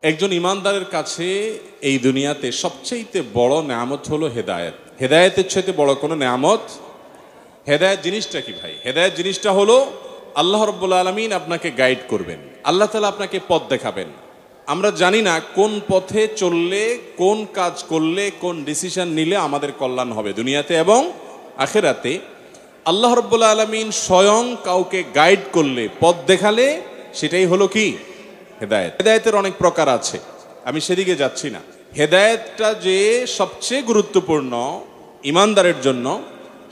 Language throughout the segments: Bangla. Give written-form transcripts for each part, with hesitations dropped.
একজন ইমানদারের কাছে এই দুনিয়াতে সবচেয়ে বড় নেয়ামত হলো হেদায়েত। হেদায়েতের চাইতে বড় কোনো নেয়ামত। হেদায়েত জিনিসটা কি ভাই? হেদায়েত জিনিসটা হলো আল্লাহ রাব্বুল আলামিন আপনাকে গাইড করবেন, আল্লাহ তাআলা আপনাকে পথ দেখাবেন। আমরা জানি না কোন পথে চললে, কোন কাজ করলে, কোন ডিসিশন নিলে আমাদের কল্যাণ হবে দুনিয়াতে এবং আখিরাতে। আল্লাহ রাব্বুল আলামিন স্বয়ং কাউকে গাইড করলে, পথ দেখালে, সেটাই হলো কি হেদায়েত। হেদায়েতের অনেক প্রকার আছে, আমি সেদিকে যাচ্ছি না। হেদায়েতটা যে সবচেয়ে গুরুত্বপূর্ণ ইমানদারের জন্য,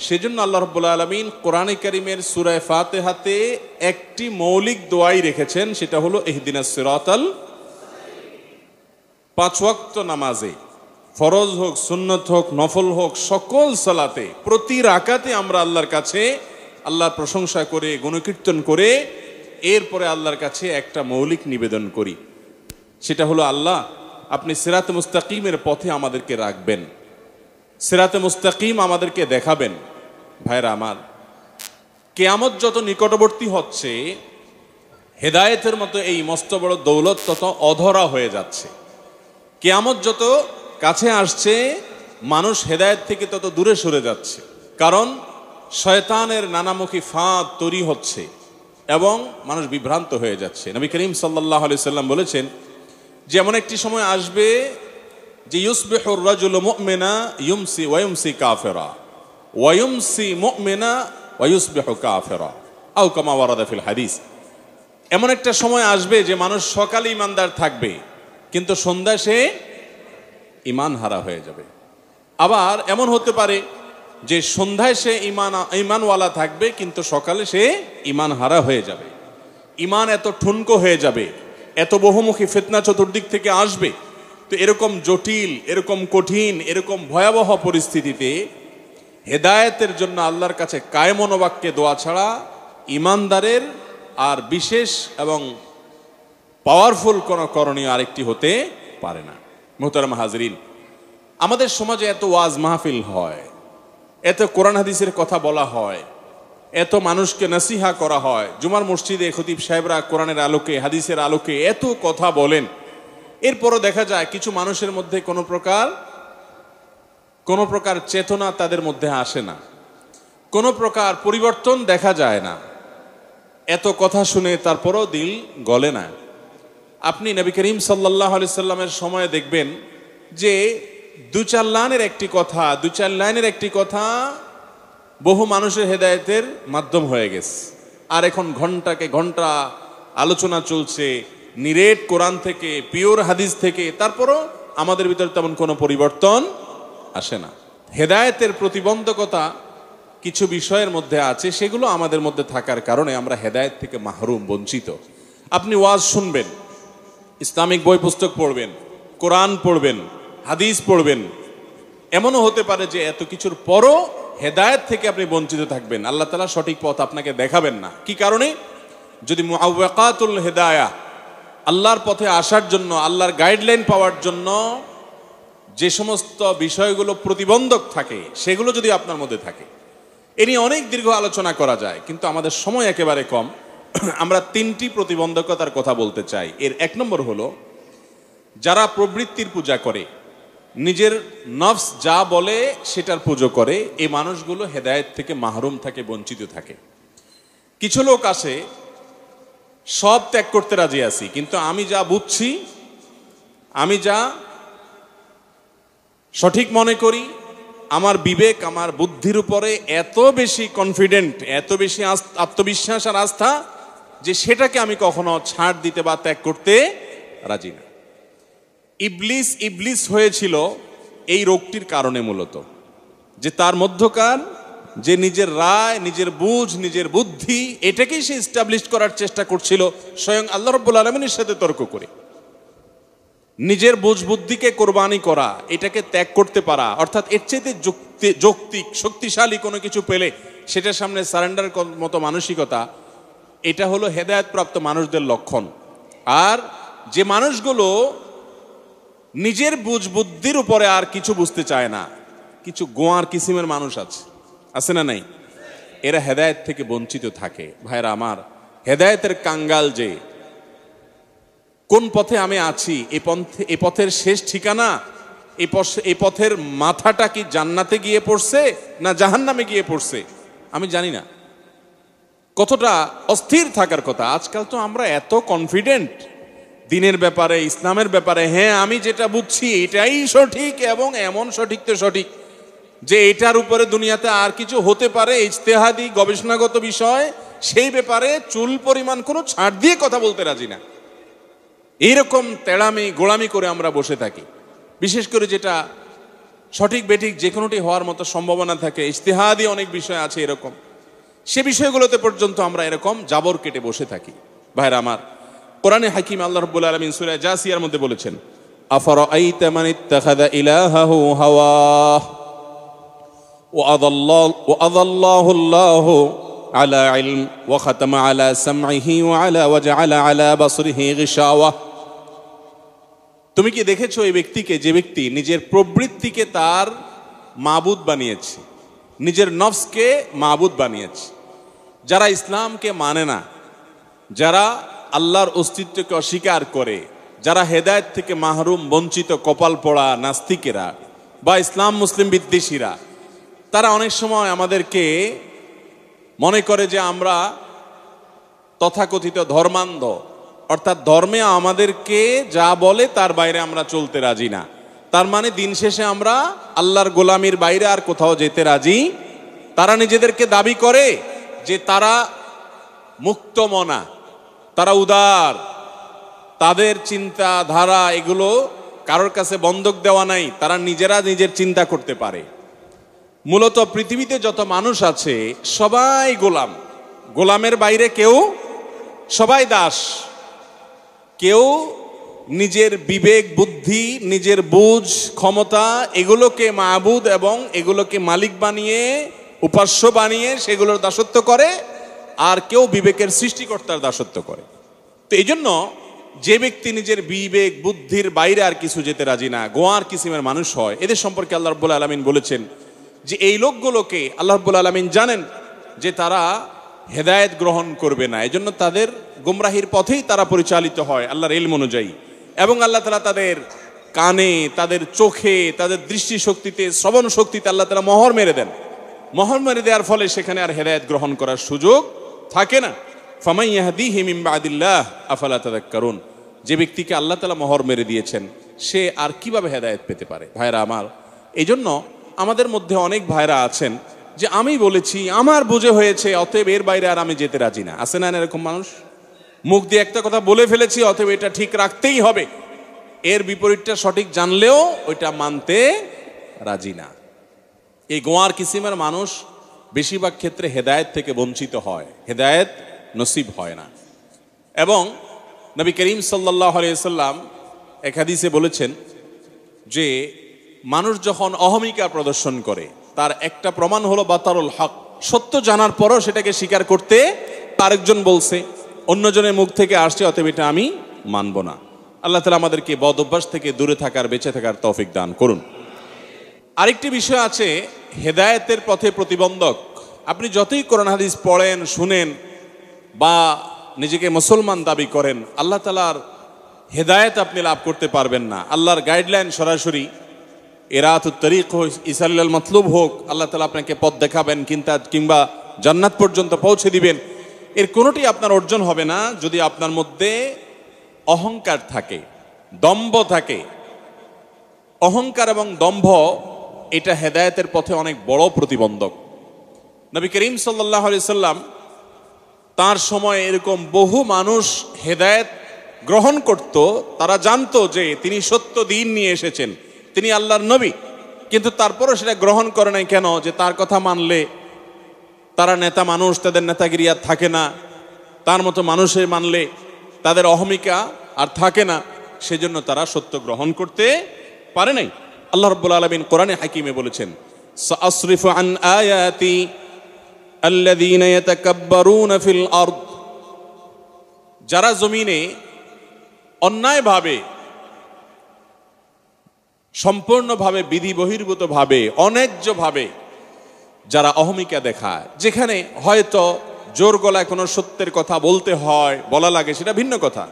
সেজন্য আল্লাহ রাব্বুল আলামিন কোরআনে কারীমের সূরা ফাতিহাতে একটি মৌলিক দোয়াই রেখেছেন, সেটা হলো ইহদিনাস সিরাতাল। 5 ওয়াক্ত নামাজে, ফরজ হোক, সুন্নত হোক, নফল হোক, সকল সালাতে, প্রতি রাকাতে আমরা আল্লাহর কাছে আল্লাহর প্রশংসা করে, গুণকীর্তন করে, এরপরে আল্লাহর কাছে একটা মৌলিক নিবেদন করি, সেটা হলো আল্লাহ আপনি সিরাতে মুস্তাকিমের পথে আমাদেরকে রাখবেন, সিরাতে মুস্তাকিম আমাদেরকে দেখাবেন। ভাইরা আমার, কিয়ামত যত নিকটবর্তী হচ্ছে, হেদায়েতের মতো এই মস্ত বড় দৌলত তত অধরা হয়ে যাচ্ছে। কিয়ামত যত কাছে আসছে, মানুষ হেদায়েত থেকে তত দূরে সরে যাচ্ছে, কারণ শয়তানের নানামুখী ফাঁদ তৈরি হচ্ছে এবং মানুষ বিভ্রান্ত হয়ে যাচ্ছে। নবী করিম সাল্লাল্লাহু আলাইহি সাল্লাম বলেছেন যে এমন একটি সময় আসবে যে ইউসবিহুর রাজুলু মুমিনা ইউমসি ওয়া ইউমসি কাফিরা ওয়া ইউমসি মুমিনা ওয়া ইউসবিহু কাফিরা আও কামা ওয়ারাদা ফিল হাদিস। এমন একটা সময় আসবে যে মানুষ সকালে ইমানদার থাকবে, কিন্তু সন্ধ্যায় সে ঈমান হারা হয়ে যাবে। আবার এমন হতে পারে যে সন্ধ্যায় সে ঈমানওয়ালা থাকবে, কিন্তু সকালে সে ঈমান হারা হয়ে যাবে। ঈমান এত ঠুনকো হয়ে যাবে, এত বহুমুখী ফিতনা চতুর্দিক থেকে আসবে। তো এরকম জটিল, এরকম কঠিন, এরকম ভয়াবহ পরিস্থিতিতে হেদায়েতের জন্য আল্লাহর কাছে কায়মনোবাক্যে দোয়া ছাড়া ঈমানদারের আর বিশেষ এবং পাওয়ারফুল কোনো করণীয় আরেকটি হতে পারে না। মুহতারাম হাজরিন, আমাদের সমাজে এত ওয়াজ মাহফিল হয়, এত কোরআন হাদিসের কথা বলা হয়, এত মানুষকে নসিহা করা হয়, জুমার মসজিদে খতিব সাহেবরা কোরআনের আলোকে, হাদিসের আলোকে এত কথা বলেন, এরপরও দেখা যায় কিছু মানুষের মধ্যে কোনো প্রকার চেতনা তাদের মধ্যে আসে না, কোনো প্রকার পরিবর্তন দেখা যায় না। এত কথা শুনে তারপরও দিল গলে না। আপনি নবী করিম সাল্লাল্লাহু আলাইহি সাল্লামের সময়ে দেখবেন যে 2-4 লাইনের একটি কথা বহু মানুষের হেদায়েতের মাধ্যম হয়ে গেছে। আর এখন ঘন্টাকে ঘন্টা আলোচনা চলছে নিরেট কোরআন থেকে, পিওর হাদিস থেকে, তারপরও আমাদের ভিতরে তেমন কোনো পরিবর্তন আসে না। হেদায়েতের প্রতিবন্ধকতা কিছু বিষয়ের মধ্যে আছে, সেগুলো আমাদের মধ্যে থাকার কারণে আমরা হেদায়েত থেকে মাহরুম, বঞ্চিত। আপনি ওয়াজ শুনবেন, ইসলামিক বই পুস্তক পড়বেন, কোরআন পড়বেন, হাদিস পড়বেন, এমনও হতে পারে যে এত কিছুর পরও হেদায়েত থেকে আপনি বঞ্চিত থাকবেন, আল্লাহ তাআলা সঠিক পথ আপনাকে দেখাবেন না। কি কারণে? যদি মুআওয়াকাতুল হিদায়াহ, আল্লাহর পথে আসার জন্য, আল্লাহর গাইডলাইন পাওয়ার জন্য যে সমস্ত বিষয়গুলো প্রতিবন্ধক থাকে, সেগুলো যদি আপনার মধ্যে থাকে। এ নিয়ে অনেক দীর্ঘ আলোচনা করা যায়, কিন্তু আমাদের সময় একেবারে কম। আমরা 3টি প্রতিবন্ধকতার কথা বলতে চাই। এর 1 নম্বর হলো, যারা প্রবৃত্তির পূজা করে, নিজের নফস যা বলে সেটার পুজো করে, এই মানুষগুলো হেদায়েত থেকে মাহরুম থাকে, বঞ্চিত থাকে। কিছু লোক আছে, সব ত্যাগ করতে রাজি আছি, কিন্তু আমি যা বুঝছি, আমি যা সঠিক মনে করি, আমার বিবেক, আমার বুদ্ধির উপরে এত বেশি কনফিডেন্ট, এত বেশি আত্মবিশ্বাস আর আস্থা যে সেটাকে আমি কখনো ছাড় দিতে বা ত্যাগ করতে রাজি না। ইবলিস হয়েছিল এই রোগটির কারণে, মূলত যে তার মধ্যকার যে নিজের রায়, নিজের বুঝ, নিজের বুদ্ধি, এটাকেই সে এস্টাবলিশ করার চেষ্টা করছিল স্বয়ং আল্লাহ রাব্বুল আলামিনের সাথে তর্ক করে। নিজের বুঝ বুদ্ধিকে কোরবানি করা, এটাকে ত্যাগ করতে পারা, অর্থাৎ এর চাইতে যৌক্তিক শক্তিশালী কোনো কিছু পেলে সেটার সামনে সারেন্ডার মতো মানসিকতা, এটা হলো হেদায়েতপ্রাপ্ত মানুষদের লক্ষণ। আর যে মানুষগুলো নিজের বুঝ বুদ্ধির উপরে আর কিছু বুঝতে চায় না, কিছু গোয়ার কিসিমের মানুষ আছে না নাই? এরা হেদায়েত থেকে বঞ্চিত থাকে। ভাইরা আমার, হেদায়েতের কাঙ্গাল যে কোন পথে আমি আছি, এই পথের শেষ ঠিকানা, এই পথের মাথাটা কি জান্নাতে গিয়ে পড়ছে না জাহান্নামে গিয়ে পড়ছে আমি জানি না। কতটা অস্থির থাকার কথা। আজকাল তো আমরা এত কনফিডেন্ট দিনের ব্যাপারে, ইসলামের ব্যাপারে, হ্যাঁ আমি যেটা বুঝছি এটাই সঠিক এবং এমন সঠিক তো সঠিক যে এটার উপরে দুনিয়াতে আর কিছু হতে পারে ইজতেহাদি গবেষণাগত বিষয়, সেই ব্যাপারে চুল পরিমাণ কোনো ছাড় দিয়ে কথা বলতে রাজি না। এইরকম তেড়ামি গোড়ামি করে আমরা বসে থাকি। বিশেষ করে যেটা সঠিক বেঠিক যে কোনোটি হওয়ার মতো সম্ভাবনা থাকে, ইজতেহাদি অনেক বিষয় আছে এরকম, সে বিষয়গুলোতে পর্যন্ত আমরা এরকম জাবর কেটে বসে থাকি। ভাইরা আমার, কোরআনে হাকিম আল্লাহ রাব্বুল আলামিন সূরা জাসিয়ার মধ্যে বলেছেন, আফারাআইতা মান ইত্তাখাযা ইলাহাহু হাওয়াহ ওয়া আযাল্লাহু আল্লাহু আলা ইলম ওয়া খাতামা আলা সামঈহি ওয়া জাআলা আলা বাসরিহি গিশাওয়া। তুমি কি দেখেছো এই ব্যক্তিকে, যে ব্যক্তি নিজের প্রবৃত্তিকে তার মাবুদ বানিয়েছে, নিজের নফসকে মাবুদ বানিয়েছে। যারা ইসলামকে মানে না, যারা আল্লাহর অস্তিত্বকে অস্বীকার করে, যারা হেদায়েত থেকে মাহরুম বঞ্চিত কপাল পোড়া নাস্তিকেরা বা ইসলাম মুসলিম বিদ্বেষীরা, তারা অনেক সময় আমাদেরকে মনে করে যে আমরা তথাকথিত ধর্মান্ধ, অর্থাৎ ধর্মে আমাদেরকে যা বলে তার বাইরে আমরা চলতে রাজি না। তার মানে দিন শেষে আমরা আল্লাহর গোলামির বাইরে আর কোথাও যেতে রাজি। তারা নিজেদেরকে দাবি করে যে তারা মুক্তমনা, তারা উদার, তাদের চিন্তা ধারা এগুলো কারোর কাছে বন্ধক দেওয়া নাই, তারা নিজেরা নিজের চিন্তা করতে পারে। মূলত পৃথিবীতে যত মানুষ আছে সবাই গোলাম, গোলামের বাইরে কেউ, সবাই দাস। কেউ নিজের বিবেক বুদ্ধি, নিজের বুঝ ক্ষমতা এগুলোকে মাবুদ এবং এগুলোকে মালিক বানিয়ে, উপাস্য বানিয়ে সেগুলোর দাসত্ব করে, আর কেউ বিবেকের সৃষ্টিকর্তার দাসত্ব করে। তো এই জন্য যে ব্যক্তি নিজের বিবেক বুদ্ধির বাইরে আর কিছু যেতে রাজি না, গোয়ার কিসিমের মানুষ হয়, এদের সম্পর্কে আল্লাহ রাব্বুল আলামিন বলেছেন যে এই লোকগুলোকে আল্লাহ রাব্বুল আলামিন জানেন যে তারা হেদায়েত গ্রহণ করবে না, এজন্য তাদের গুমরাহির পথেই তারা পরিচালিত হয় আল্লাহর ইলম অনুযায়ী। এবং আল্লাহ তাআলা তাদের কানে, তাদের চোখে, তাদের দৃষ্টি শক্তিতে, শ্রবণ শক্তিতে আল্লাহ তাআলা মোহর মেরে দেন। মোহর মেরে দেওয়ার ফলে সেখানে আর হেদায়েত গ্রহণ করার সুযোগ থাকে না। ফামান ইয়াহদিহি মিন বাদিল্লাহ আফালা তাযাক্কারুন। যে ব্যক্তিকে আল্লাহ তাআলা মোহর মেরে দিয়েছেন সে আর কিভাবে হেদায়েত পেতে পারে? ভাইরা আমার, এই জন্য আমাদের মধ্যে অনেক ভাইরা আছেন যে আমি বলেছি, আমার বুঝে হয়েছে, অতএব এর বাইরে আর আমি যেতে রাজি না। আছে না এরকম মানুষ? মুখ দিয়ে একটা কথা বলে ফেলেছি, অতএব এটা ঠিক রাখতেই হবে, এর বিপরীতটা সঠিক জানলেও ওইটা মানতে রাজি না। এই গোয়ার কিসিমের মানুষ বেশিরভাগ ক্ষেত্রে হেদায়েত থেকে বঞ্চিত হয়, হেদায়েত নসিব হয় না। এবং নবী করিম সাল্লাল্লাহু আলাইহি ওয়াসাল্লাম এক হাদিসে বলেছেন যে মানুষ যখন অহমিকা প্রদর্শন করে তার একটা প্রমাণ হলো বাতারুল হক, সত্য জানার পরও সেটাকে স্বীকার করতে আরেকজন বলছে, অন্যজনের মুখ থেকে আসছে, অতএব এটা আমি মানব না। আল্লাহ তাআলা আমাদেরকে বদ অভ্যাস থেকে দূরে থাকার, বেঁচে থাকার তৌফিক দান করুন। আরেকটি বিষয় আছে হেদায়েতের পথে প্রতিবন্ধক। আপনি যতই কোরআন হাদিস পড়েন, শুনেন বা নিজেকে মুসলমান দাবি করেন, আল্লাহ তাআলার হেদায়েত আপনি লাভ করতে পারবেন না। আল্লাহর গাইডলাইন সরাসরি ইরাতুত তরিক হোক, ইসাল্লাল মাতলুব হোক, আল্লাহ তাআলা আপনাকে পথ দেখাবেন কিংবা জান্নাত পর্যন্ত পৌঁছে দিবেন, এর কোনোটি আপনার অর্জন হবে না যদি আপনার মধ্যে অহংকার থাকে, দম্ভ থাকে। অহংকার এবং দম্ভ এটা হেদায়েতের পথে অনেক বড় প্রতিবন্ধক। নবী করিম সাল্লাল্লাহু আলাইহি সাল্লাম তার সময় এরকম বহু মানুষ হেদায়েত গ্রহণ করত, তারা জানতো যে তিনি সত্য দিন নিয়ে এসেছেন, তিনি আল্লাহর নবী, কিন্তু তারপরও সেটা গ্রহণ করে নাই। কেন? যে তার কথা মানলে তারা নেতা মানুষ, তাদের নেতাগিরি আর থাকে না, তার মতো মানুষের মানলে তাদের অহমিকা আর থাকে না, সেজন্য তারা সত্য গ্রহণ করতে পারে নাই। আল্লাহ রাব্বুল আলামিন কোরআনে হাকিমে বলেছেন, সাআসরিফু আন আয়াতি আল্লাযীনা ইয়াতাকাব্বারুনা ফিল আরদ। যারা জমিনে অন্যায়ভাবে, সম্পূর্ণভাবে বিধি বহির্ভূতভাবে, অন্যায্যভাবে যারা অহমিকা দেখায়, যেখানে হয়তো জোর গলায় কোনো সত্যের কথা বলতে হয়, বলা লাগে, সেটা ভিন্ন কথা,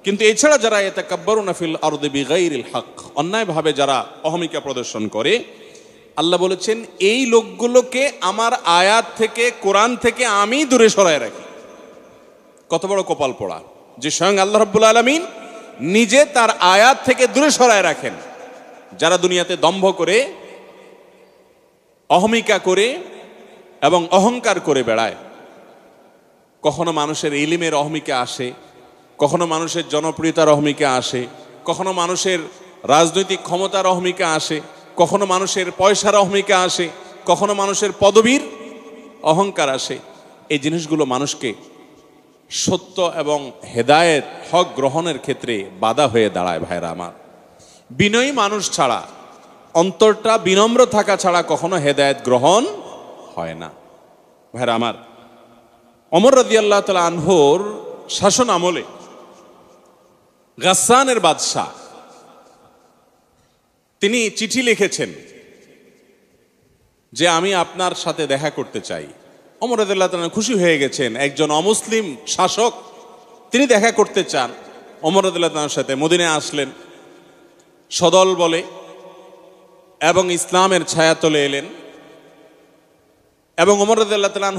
কিন্তু এছাড়া যারা ইয়াতাকাব্বারুনা ফিল আরদি বিগাইরিল হক, অন্যায়ভাবে যারা অহমিকা প্রদর্শন করে, আল্লাহ বলেছেন এই লোকগুলোকে আমার আয়াত থেকে, কোরআন থেকে আমি দূরে সরায় রাখি। কত বড় কপাল পোড়া যে স্বয়ং আল্লাহ রাব্বুল আলামিন নিজে তার আয়াত থেকে দূরে সরায় রাখেন। যারা দুনিয়াতে দম্ভ করে, অহমিকা করে এবং অহংকার করে বেড়ায়, কখনো মানুষের ইলমের অহমিকা আসে, কখনো মানুষের জনপ্রিয়তার অহমিকা আসে, কখনো মানুষের রাজনৈতিক ক্ষমতার অহমিকা আসে, কখনো মানুষের পয়সার অহমিকা আসে, কখনো মানুষের পদবীর অহংকার আসে। এই জিনিসগুলো মানুষকে সত্য এবং হেদায়েত, হক গ্রহণের ক্ষেত্রে বাধা হয়ে দাঁড়ায়। ভাইরা আমার, বিনয়ী মানুষ ছাড়া, অন্তরটা বিনম্র থাকা ছাড়া কখনো হেদায়েত গ্রহণ হয় না। ভাইরা আমার, ওমর রাদিয়াল্লাহু তাআলা আনহুর শাসন আমলে গাসসানের বাদশাহ তিনি চিঠি লিখেছেন যে আমি আপনার সাথে দেখা করতে চাই। ওমর রাদিয়াল্লাহু তাআলা খুশি হয়ে গেছেন, একজন অমুসলিম শাসক তিনি দেখা করতে চান। ওমর রাদিয়াল্লাহু তাআলার সাথে মদিনায় আসলেন সদল বলে এবং ইসলামের ছায়াতলে এলেন। এবং ওমর রাদিয়াল্লাহু তাআলা